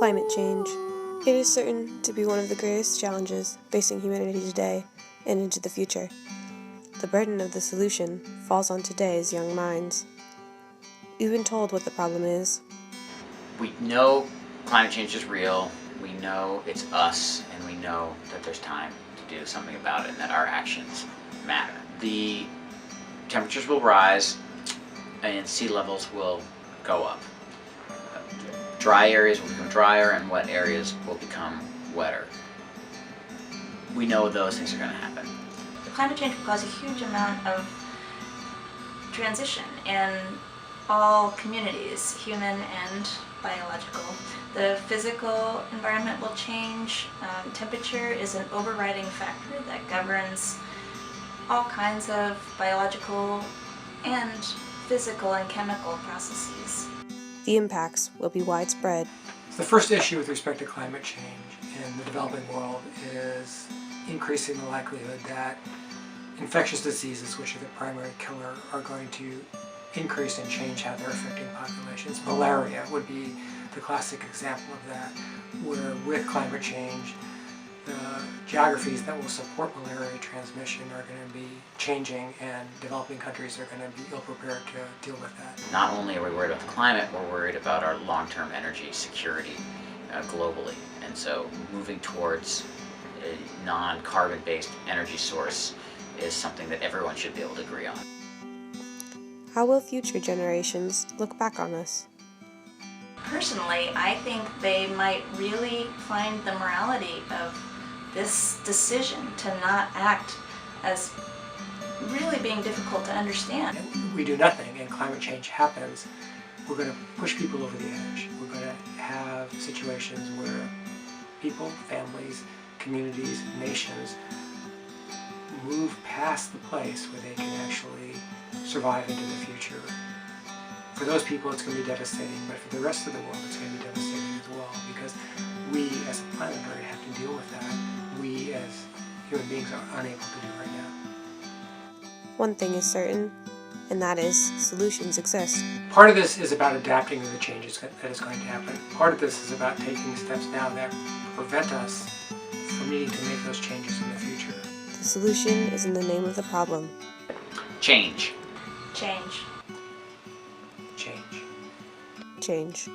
Climate change. It is certain to be one of the greatest challenges facing humanity today and into the future. The burden of the solution falls on today's young minds. We've been told what the problem is. We know climate change is real, we know it's us, and we know that there's time to do something about it and that our actions matter. The temperatures will rise and sea levels will go up. Dry areas will become drier and wet areas will become wetter. We know those things are going to happen. Climate change will cause a huge amount of transition in all communities, human and biological. The physical environment will change. Temperature is an overriding factor that governs all kinds of biological and physical and chemical processes. The impacts will be widespread. The first issue with respect to climate change in the developing world is increasing the likelihood that infectious diseases, which are the primary killer, are going to increase and change how they're affecting populations. Malaria would be the classic example of that, where with climate change, the geographies that will support malaria transmission are going to be changing, and developing countries are going to be ill-prepared to deal with that. Not only are we worried about the climate, we're worried about our long-term energy security globally. And so moving towards a non-carbon based energy source is something that everyone should be able to agree on. How will future generations look back on us? Personally, I think they might really find the morality of this decision to not act as really being difficult to understand. And we do nothing and climate change happens, we're going to push people over the edge. We're going to have situations where people, families, communities, nations move past the place where they can actually survive into the future. For those people it's going to be devastating, but for the rest of the world it's going to be devastating as well, because we as a planet are going to have to deal with that. We as human beings are unable to do right now. One thing is certain, and that is solutions exist. Part of this is about adapting to the changes that is going to happen. Part of this is about taking steps now that prevent us from needing to make those changes in the future. The solution is in the name of the problem. Change. Change. Change. Change.